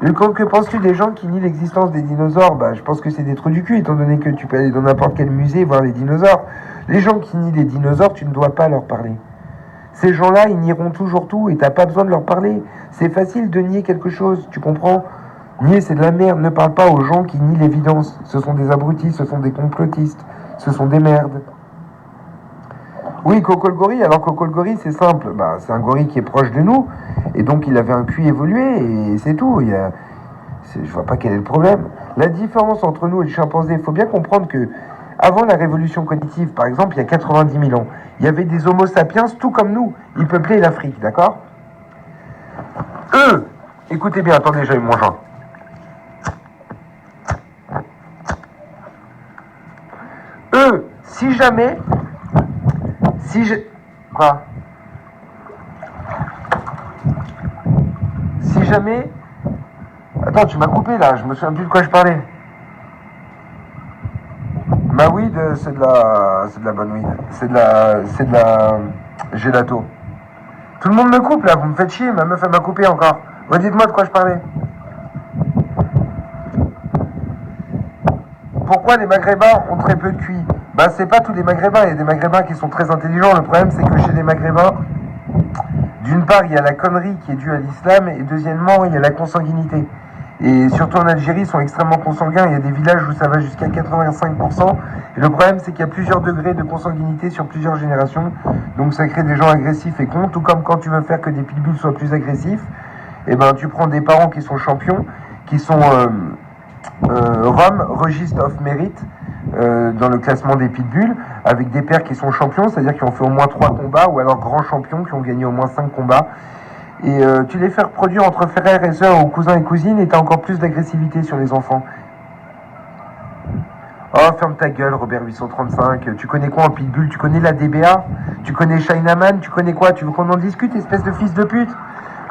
Et que penses-tu des gens qui nient l'existence des dinosaures? Bah, je pense que c'est des trous du cul, étant donné que tu peux aller dans n'importe quel musée et voir les dinosaures. Les gens qui nient les dinosaures, tu ne dois pas leur parler. Ces gens-là, ils nieront toujours tout et t'as pas besoin de leur parler. C'est facile de nier quelque chose, tu comprends? Nier, c'est de la merde. Ne parle pas aux gens qui nient l'évidence. Ce sont des abrutis, ce sont des complotistes, ce sont des merdes. Oui, Coco le gorille. Alors Coco le gorille, c'est simple. Bah, c'est un gorille qui est proche de nous. Et donc, il avait un QI évolué et c'est tout. Je vois pas quel est le problème. La différence entre nous et le chimpanzé, il faut bien comprendre que avant la révolution cognitive, par exemple, il y a 90 000 ans, il y avait des homo sapiens tout comme nous. Ils peuplaient l'Afrique, d'accord? Eux, écoutez bien, attendez, j'ai mon joint. Eux, si jamais... Quoi? Si jamais... Attends, tu m'as coupé là, je me souviens plus de quoi je parlais. Ma weed, c'est de la bonne weed. C'est de la gelato. Tout le monde me coupe là, vous me faites chier, ma meuf elle m'a coupé encore. Redites-moi de quoi je parlais. Pourquoi les Maghrébins ont très peu de QI? Bah c'est pas tous les Maghrébins, il y a des Maghrébins qui sont très intelligents. Le problème c'est que chez les Maghrébins, d'une part il y a la connerie qui est due à l'islam et deuxièmement il y a la consanguinité. Et surtout en Algérie, ils sont extrêmement consanguins. Il y a des villages où ça va jusqu'à 85%. Et le problème, c'est qu'il y a plusieurs degrés de consanguinité sur plusieurs générations. Donc ça crée des gens agressifs et cons. Tout comme quand tu veux faire que des pitbulls soient plus agressifs, et ben tu prends des parents qui sont champions, qui sont ROM, Register of Merit, dans le classement des pitbulls, avec des pères qui sont champions, c'est-à-dire qui ont fait au moins 3 combats, ou alors grands champions qui ont gagné au moins 5 combats. Et tu les fais reproduire entre frères et sœurs ou cousins et cousines et t'as encore plus d'agressivité sur les enfants. Oh, ferme ta gueule, Robert 835. Tu connais quoi en pitbull? Tu connais la DBA? Tu connais Chinaman? Tu connais quoi? Tu veux qu'on en discute, espèce de fils de pute?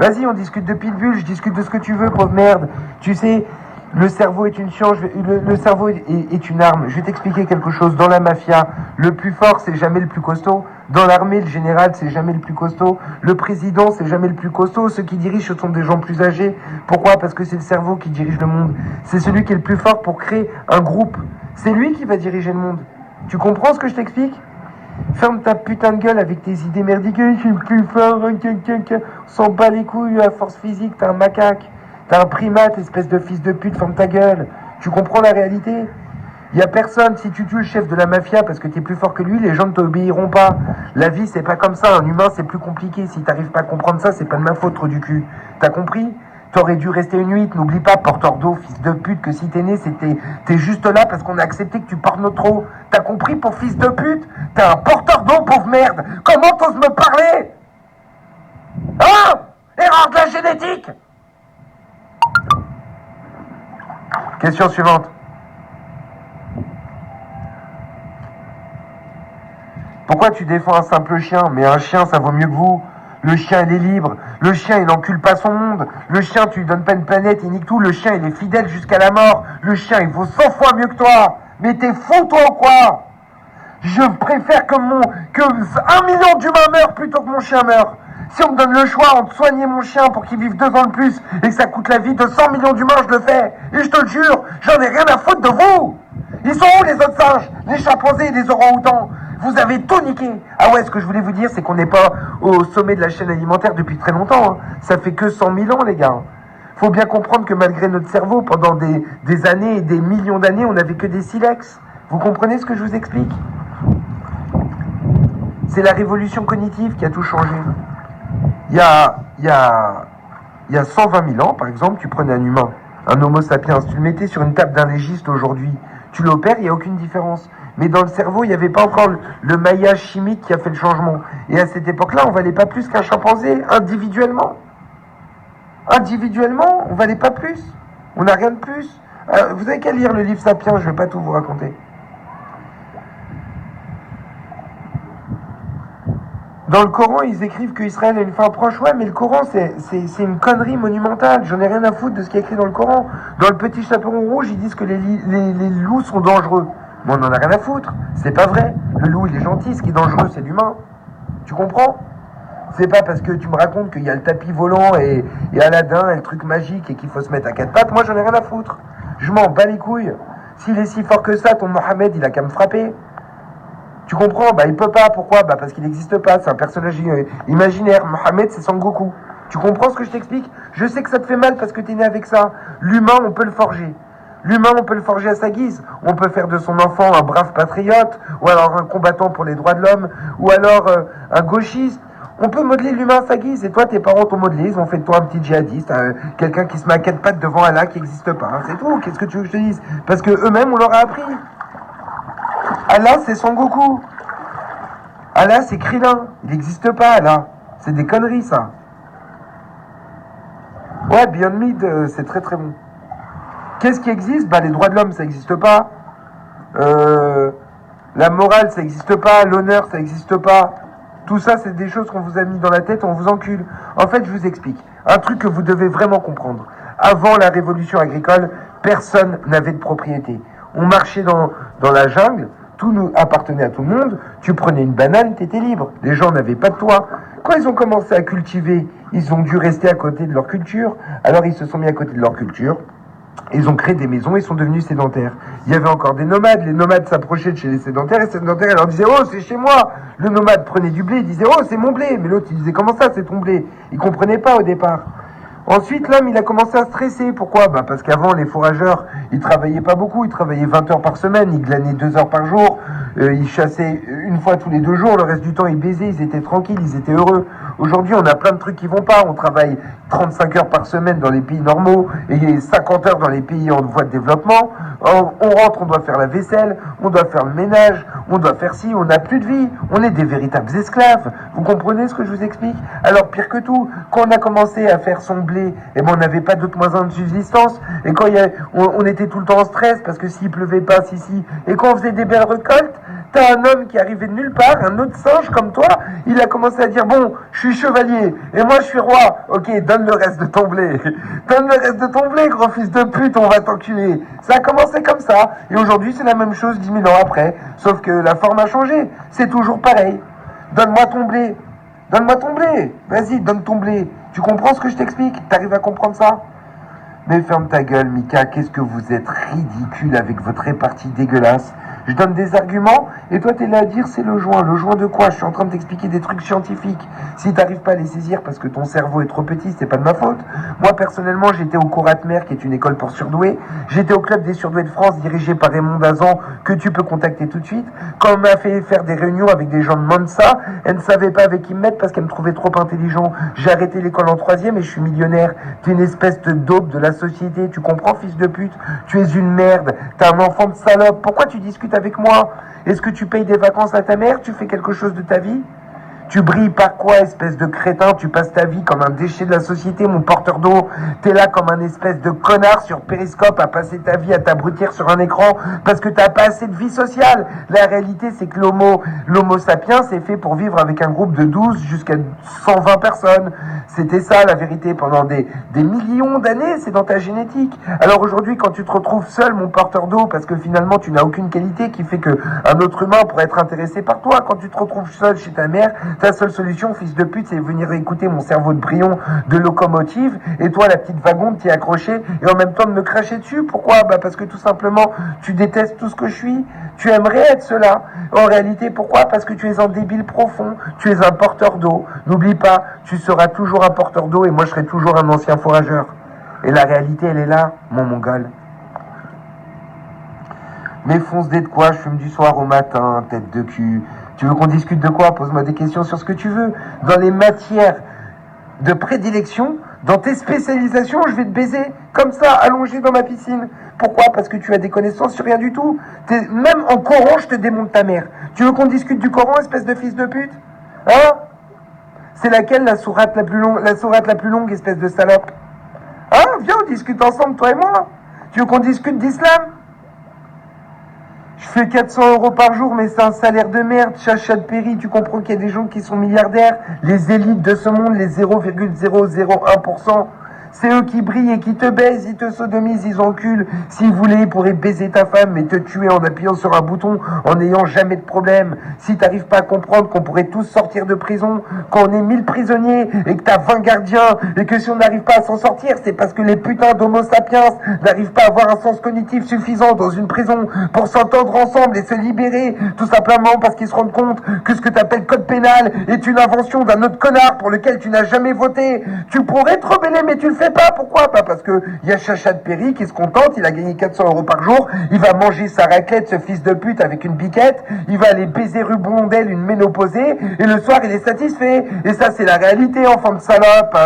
Vas-y, on discute de pitbull, je discute de ce que tu veux, pauvre merde. Tu sais, le cerveau est une science, le cerveau est une arme. Je vais t'expliquer quelque chose. Dans la mafia, le plus fort, c'est jamais le plus costaud. Dans l'armée, le général, c'est jamais le plus costaud. Le président, c'est jamais le plus costaud. Ceux qui dirigent, ce sont des gens plus âgés. Pourquoi? Parce que c'est le cerveau qui dirige le monde. C'est celui qui est le plus fort pour créer un groupe. C'est lui qui va diriger le monde. Tu comprends ce que je t'explique? Ferme ta putain de gueule avec tes idées merdiques. Je suis le plus fort. On s'en bat les couilles à force physique. T'es un macaque. T'es un primate, espèce de fils de pute. Ferme ta gueule. Tu comprends la réalité? Il y a personne, si tu tues le chef de la mafia parce que t'es plus fort que lui, les gens ne t'obéiront pas. La vie, c'est pas comme ça. Un humain, c'est plus compliqué. Si t'arrives pas à comprendre ça, c'est pas de ma faute, trop du cul. T'as compris? T'aurais dû rester une nuit. N'oublie pas, porteur d'eau, fils de pute, que si t'es né, t'es juste là parce qu'on a accepté que tu portes notre eau. T'as compris, pour fils de pute? T'es un porteur d'eau, pauvre merde. Comment t'oses me parler? Hein? Erreur de la génétique. Question suivante. Pourquoi tu défends un simple chien? Mais un chien, ça vaut mieux que vous. Le chien, il est libre. Le chien, il n'encule pas son monde. Le chien, tu lui donnes pas une planète, il nique tout. Le chien, il est fidèle jusqu'à la mort. Le chien, il vaut 100 fois mieux que toi. Mais t'es fou, toi, ou quoi? Je préfère que 1 million d'humains meurent plutôt que mon chien meure. Si on me donne le choix entre soigner mon chien pour qu'il vive 2 ans de plus et que ça coûte la vie de 100 millions d'humains, je le fais. Et je te le jure, j'en ai rien à foutre de vous. Ils sont où les autres singes? Les chimpanzés et les orang-outans? Vous avez tout niqué. Ah ouais, ce que je voulais vous dire, c'est qu'on n'est pas au sommet de la chaîne alimentaire depuis très longtemps. Hein. Ça fait que 100 000 ans, les gars. Faut bien comprendre que malgré notre cerveau, pendant des années et des millions d'années, on n'avait que des silex. Vous comprenez ce que je vous explique? C'est la révolution cognitive qui a tout changé. Il y a 120 000 ans, par exemple, tu prenais un humain, un homo sapiens, tu le mettais sur une table d'un légiste aujourd'hui, tu l'opères, il n'y a aucune différence. Mais dans le cerveau, il n'y avait pas encore le maillage chimique qui a fait le changement. Et à cette époque-là, on valait pas plus qu'un chimpanzé, individuellement. Individuellement, on valait pas plus. On n'a rien de plus. Vous avez qu'à lire le livre Sapiens, je ne vais pas tout vous raconter. Dans le Coran, ils écrivent qu'Israël a une fin proche. Ouais, mais le Coran, c'est une connerie monumentale. J'en ai rien à foutre de ce qui est écrit dans le Coran. Dans le Petit Chaperon Rouge, ils disent que les loups sont dangereux. Mais on en a rien à foutre. C'est pas vrai. Le loup, il est gentil. Ce qui est dangereux, c'est l'humain. Tu comprends? C'est pas parce que tu me racontes qu'il y a le tapis volant et Aladdin et le truc magique et qu'il faut se mettre à quatre pattes. Moi, j'en ai rien à foutre. Je m'en bats les couilles. S'il est si fort que ça, ton Mohamed, il a qu'à me frapper. Tu comprends? Bah, il peut pas. Pourquoi? Bah, parce qu'il n'existe pas. C'est un personnage imaginaire. Mohamed, c'est Sangoku. Tu comprends ce que je t'explique? Je sais que ça te fait mal parce que t'es né avec ça. L'humain, on peut le forger. L'humain, on peut le forger à sa guise. On peut faire de son enfant un brave patriote, ou alors un combattant pour les droits de l'homme, ou alors un gauchiste. On peut modeler l'humain à sa guise. Et toi, tes parents t'ont modelé, ils ont fait de toi un petit djihadiste, quelqu'un qui se met à quatre pattes devant Allah qui n'existe pas. Hein, c'est tout. Qu'est-ce que tu veux que je te dise? Parce que eux-mêmes, on leur a appris. Allah, c'est Son Goku. Allah, c'est Krillin. Il n'existe pas, Allah. C'est des conneries, ça. Ouais, Beyond Meat, c'est très très bon. Qu'est-ce qui existe? Bah, les droits de l'homme, ça n'existe pas. La morale, ça n'existe pas. L'honneur, ça n'existe pas. Tout ça, c'est des choses qu'on vous a mis dans la tête, on vous encule. En fait, je vous explique. Un truc que vous devez vraiment comprendre. Avant la révolution agricole, personne n'avait de propriété. On marchait dans la jungle, tout nous appartenait à tout le monde. Tu prenais une banane, t'étais libre. Les gens n'avaient pas de toit. Quand ils ont commencé à cultiver, ils ont dû rester à côté de leur culture. Alors ils se sont mis à côté de leur culture. Ils ont créé des maisons et sont devenus sédentaires. Il y avait encore des nomades. Les nomades s'approchaient de chez les sédentaires et les sédentaires leur disaient « Oh, c'est chez moi !» Le nomade prenait du blé, il disait « Oh, c'est mon blé !» Mais l'autre, il disait « Comment ça, c'est ton blé ?» Il comprenait pas au départ. Ensuite, l'homme, il a commencé à stresser. Pourquoi? Bah, parce qu'avant, les fourrageurs, ils travaillaient pas beaucoup. Ils travaillaient 20 heures par semaine. Ils glanaient 2 heures par jour. Ils chassaient une fois tous les 2 jours. Le reste du temps, ils baisaient. Ils étaient tranquilles. Ils étaient heureux. Aujourd'hui, on a plein de trucs qui vont pas. On travaille 35 heures par semaine dans les pays normaux et 50 heures dans les pays en voie de développement. On rentre, on doit faire la vaisselle. On doit faire le ménage. On doit faire ci. On n'a plus de vie. On est des véritables esclaves. Vous comprenez ce que je vous explique? Alors, pire que tout, quand on a commencé à faire son blé, et ben on n'avait pas d'autres moyens de subsistance, et quand on était tout le temps en stress parce que s'il pleuvait pas, et quand on faisait des belles récoltes, t'as un homme qui arrivait de nulle part, un autre singe comme toi, il a commencé à dire bon, je suis chevalier et moi je suis roi. Ok, donne le reste de ton blé, donne le reste de ton blé, gros fils de pute, on va t'enculer. Ça a commencé comme ça, et aujourd'hui c'est la même chose 10 000 ans après, sauf que la forme a changé, c'est toujours pareil. Donne-moi ton blé. Donne-moi ton blé. Vas-y, donne ton blé. Tu comprends ce que je t'explique? T'arrives à comprendre ça? Mais ferme ta gueule, Mika. Qu'est-ce que vous êtes ridicule avec votre répartie dégueulasse. Je donne des arguments et toi t'es là à dire c'est le joint. Le joint de quoi? Je suis en train de t'expliquer des trucs scientifiques. Si t'arrives pas à les saisir parce que ton cerveau est trop petit, c'est pas de ma faute. Moi personnellement, j'étais au Coratmer, qui est une école pour surdoués. J'étais au club des surdoués de France, dirigé par Raymond Dazan, que tu peux contacter tout de suite. Quand on m'a fait faire des réunions avec des gens de Mansa, elle ne savait pas avec qui me mettre parce qu'elle me trouvait trop intelligent. J'ai arrêté l'école en 3e et je suis millionnaire. T'es une espèce de dope de la société. Tu comprends, fils de pute? Tu es une merde. T'es un enfant de salope. Pourquoi tu discutes avec moi? Est-ce que tu payes des vacances à ta mère? Tu fais quelque chose de ta vie? Tu brilles par quoi, espèce de crétin? Tu passes ta vie comme un déchet de la société, mon porteur d'eau. T'es là comme un espèce de connard sur Périscope à passer ta vie à t'abrutir sur un écran parce que t'as pas assez de vie sociale. La réalité, c'est que l'homo sapiens est fait pour vivre avec un groupe de 12 jusqu'à 120 personnes. C'était ça, la vérité, pendant des millions d'années, c'est dans ta génétique. Alors aujourd'hui, quand tu te retrouves seul, mon porteur d'eau, parce que finalement, tu n'as aucune qualité qui fait que un autre humain pourrait être intéressé par toi, quand tu te retrouves seul chez ta mère, ta seule solution, fils de pute, c'est venir écouter mon cerveau de brillon de locomotive, et toi, la petite wagon, t'y accroché, et en même temps de me cracher dessus. Pourquoi? Bah parce que tout simplement, tu détestes tout ce que je suis. Tu aimerais être cela. En réalité, pourquoi? Parce que tu es un débile profond. Tu es un porteur d'eau. N'oublie pas, tu seras toujours un porteur d'eau, et moi, je serai toujours un ancien fourrageur. Et la réalité, elle est là, mon mongol. Mais fonce-dé de quoi? Je fume du soir au matin, tête de cul. Tu veux qu'on discute de quoi? Pose-moi des questions sur ce que tu veux. Dans les matières de prédilection, dans tes spécialisations, je vais te baiser comme ça, allongé dans ma piscine. Pourquoi? Parce que tu as des connaissances sur rien du tout. Même en Coran, je te démonte ta mère. Tu veux qu'on discute du Coran, espèce de fils de pute? Hein? C'est laquelle la sourate la plus longue, espèce de salope? Hein? Viens, on discute ensemble, toi et moi. Tu veux qu'on discute d'islam? Je fais 400 € par jour, mais c'est un salaire de merde. Chacha de Péri, tu comprends qu'il y a des gens qui sont milliardaires. Les élites de ce monde, les 0,001%. C'est eux qui brillent et qui te baisent, ils te sodomisent, ils enculent. S'ils voulaient, ils pourraient baiser ta femme et te tuer en appuyant sur un bouton, en n'ayant jamais de problème. Si t'arrives pas à comprendre qu'on pourrait tous sortir de prison, qu'on est 1000 prisonniers et que t'as 20 gardiens, et que si on n'arrive pas à s'en sortir, c'est parce que les putains d'homo sapiens n'arrivent pas à avoir un sens cognitif suffisant dans une prison pour s'entendre ensemble et se libérer, tout simplement parce qu'ils se rendent compte que ce que t'appelles code pénal est une invention d'un autre connard pour lequel tu n'as jamais voté. Tu pourrais te rebeller, mais tu le fais pas. Pourquoi? Pas parce que il y a Chacha de Péry qui se contente, il a gagné 400 € par jour, il va manger sa raclette, ce fils de pute, avec une biquette, il va aller baiser rue Blondel une ménopausée, et le soir il est satisfait. Et ça c'est la réalité, enfant de salope.